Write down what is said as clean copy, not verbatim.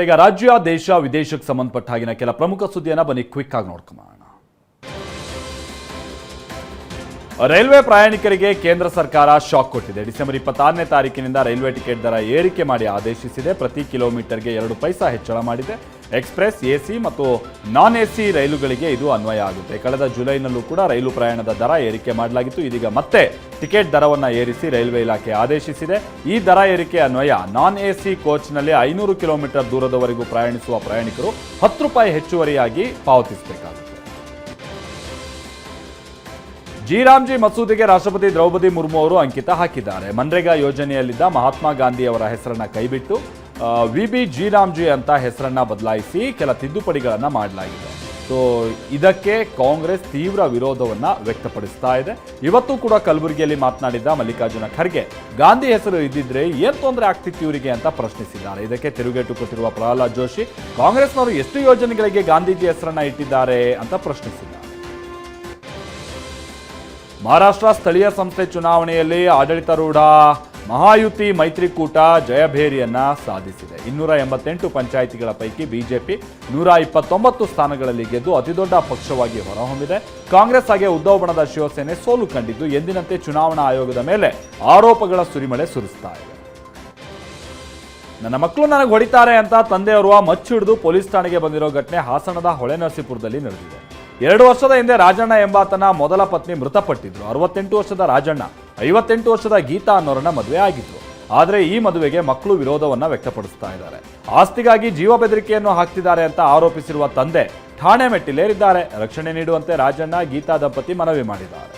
ಈಗ ರಾಜ್ಯ ದೇಶ ವಿದೇಶಕ್ಕೆ ಸಂಬಂಧಪಟ್ಟ ಹಾಗಿನ ಕೆಲ ಪ್ರಮುಖ ಸುದ್ದಿಯನ್ನ ಬನ್ನಿ ಕ್ವಿಕ್ ಆಗಿ ನೋಡ್ಕೊಳ್ಳೋಣ. ರೈಲ್ವೆ ಪ್ರಯಾಣಿಕರಿಗೆ ಕೇಂದ್ರ ಸರ್ಕಾರ ಶಾಕ್ ಕೊಟ್ಟಿದೆ. ಡಿಸೆಂಬರ್ 26ನೇ ತಾರೀಕಿನಿಂದ ರೈಲ್ವೆ ಟಿಕೆಟ್ ದರ ಏರಿಕೆ ಮಾಡಿ ಆದೇಶಿಸಿದೆ. ಪ್ರತಿ ಕಿಲೋಮೀಟರ್ಗೆ 2 ಪೈಸಾ ಹೆಚ್ಚಳ ಮಾಡಿದೆ. ಎಕ್ಸ್ಪ್ರೆಸ್, ಎಸಿ ಮತ್ತು ನಾನ್ ಎಸಿ ರೈಲುಗಳಿಗೆ ಇದು ಅನ್ವಯ ಆಗುತ್ತೆ. ಕಳೆದ ಜುಲೈನಲ್ಲೂ ಕೂಡ ರೈಲು ಪ್ರಯಾಣದ ದರ ಏರಿಕೆ ಮಾಡಲಾಗಿತ್ತು. ಇದೀಗ ಮತ್ತೆ ಟಿಕೆಟ್ ದರವನ್ನು ಏರಿಸಿ ರೈಲ್ವೆ ಇಲಾಖೆ ಆದೇಶಿಸಿದೆ. ಈ ದರ ಏರಿಕೆ ಅನ್ವಯ ನಾನ್ ಎಸಿ ಕೋಚ್ನಲ್ಲಿ 500 ಕಿಲೋಮೀಟರ್ ದೂರದವರೆಗೂ ಪ್ರಯಾಣಿಸುವ ಪ್ರಯಾಣಿಕರು 10 ರೂಪಾಯಿ ಹೆಚ್ಚುವರಿಯಾಗಿ ಪಾವತಿಸಬೇಕಾಗುತ್ತೆ. ಜಿ ಮಸೂದೆಗೆ ರಾಷ್ಟ್ರಪತಿ ದ್ರೌಪದಿ ಮುರ್ಮು ಅವರು ಅಂಕಿತ ಹಾಕಿದ್ದಾರೆ. ಮನ್ರೇಗಾ ಯೋಜನೆಯಲ್ಲಿದ್ದ ಮಹಾತ್ಮ ಗಾಂಧಿ ಅವರ ಹೆಸರನ್ನ ಕೈಬಿಟ್ಟು ವಿಬಿ ಜಿ ಅಂತ ಹೆಸರನ್ನ ಬದಲಾಯಿಸಿ ಕೆಲ ತಿದ್ದುಪಡಿಗಳನ್ನು ಮಾಡಲಾಗಿದೆ. ಸೊ ಇದಕ್ಕೆ ಕಾಂಗ್ರೆಸ್ ತೀವ್ರ ವಿರೋಧವನ್ನ ವ್ಯಕ್ತಪಡಿಸ್ತಾ ಇದೆ. ಇವತ್ತು ಕೂಡ ಕಲಬುರಗಿಯಲ್ಲಿ ಮಾತನಾಡಿದ್ದ ಮಲ್ಲಿಕಾರ್ಜುನ ಖರ್ಗೆ ಗಾಂಧಿ ಹೆಸರು ಇದ್ದಿದ್ರೆ ಏನ್ ತೊಂದರೆ ಆಗ್ತಿತ್ತು ಇವರಿಗೆ ಅಂತ ಪ್ರಶ್ನಿಸಿದ್ದಾರೆ. ಇದಕ್ಕೆ ತಿರುಗೇಟು ಕೊಟ್ಟಿರುವ ಪ್ರಹ್ಲಾದ್ ಜೋಶಿ ಕಾಂಗ್ರೆಸ್ನವರು ಎಷ್ಟು ಯೋಜನೆಗಳಿಗೆ ಗಾಂಧೀಜಿ ಹೆಸರನ್ನ ಇಟ್ಟಿದ್ದಾರೆ ಅಂತ ಪ್ರಶ್ನಿಸಿದ್ದಾರೆ. ಮಹಾರಾಷ್ಟ್ರ ಸ್ಥಳೀಯ ಸಂಸ್ಥೆ ಚುನಾವಣೆಯಲ್ಲಿ ಆಡಳಿತಾರೂಢ ಮಹಾಯುತಿ ಮೈತ್ರಿಕೂಟ ಜಯಭೇರಿಯನ್ನ ಸಾಧಿಸಿದೆ. 288 ಪಂಚಾಯಿತಿಗಳ ಪೈಕಿ ಬಿಜೆಪಿ 129 ಸ್ಥಾನಗಳಲ್ಲಿ ಗೆದ್ದು ಅತಿದೊಡ್ಡ ಪಕ್ಷವಾಗಿ ಹೊರಹೊಮ್ಮಿದೆ. ಕಾಂಗ್ರೆಸ್ ಹಾಗೆ ಉದ್ಧವ್ ಬಣದ ಶಿವಸೇನೆ ಸೋಲು ಕಂಡಿದ್ದು ಎಂದಿನಂತೆ ಚುನಾವಣಾ ಆಯೋಗದ ಮೇಲೆ ಆರೋಪಗಳ ಸುರಿಮಳೆ ಸುರಿಸ್ತಾ ಇದೆ. ನನ್ನ ಮಕ್ಕಳು ನನಗೆ ಹೊಡಿತಾರೆ ಅಂತ ತಂದೆಯವರು ಮಚ್ಚು ಹಿಡಿದು ಪೊಲೀಸ್ ಠಾಣೆಗೆ ಬಂದಿರೋ ಘಟನೆ ಹಾಸನದ ಹೊಳೆನರಸೀಪುರದಲ್ಲಿ ನಡೆದಿದೆ. 2 ವರ್ಷದ ಹಿಂದೆ ರಾಜಣ್ಣ ಎಂಬಾತನ ಮೊದಲ ಪತ್ನಿ ಮೃತಪಟ್ಟಿದ್ರು. 68 ವರ್ಷದ ರಾಜಣ್ಣ 58 ವರ್ಷದ ಗೀತಾ ಅನ್ನೋರನ್ನ ಮದುವೆ ಆಗಿದ್ರು. ಆದರೆ ಈ ಮದುವೆಗೆ ಮಕ್ಕಳು ವಿರೋಧವನ್ನ ವ್ಯಕ್ತಪಡಿಸ್ತಾ ಇದ್ದಾರೆ. ಆಸ್ತಿಗಾಗಿ ಜೀವ ಬೆದರಿಕೆಯನ್ನು ಹಾಕ್ತಿದ್ದಾರೆ ಅಂತ ಆರೋಪಿಸಿರುವ ತಂದೆ ಠಾಣೆ ಮೆಟ್ಟಿಲೇರಿದ್ದಾರೆ. ರಕ್ಷಣೆ ನೀಡುವಂತೆ ರಾಜಣ್ಣ ಗೀತಾ ದಂಪತಿ ಮನವಿ ಮಾಡಿದ್ದಾರೆ.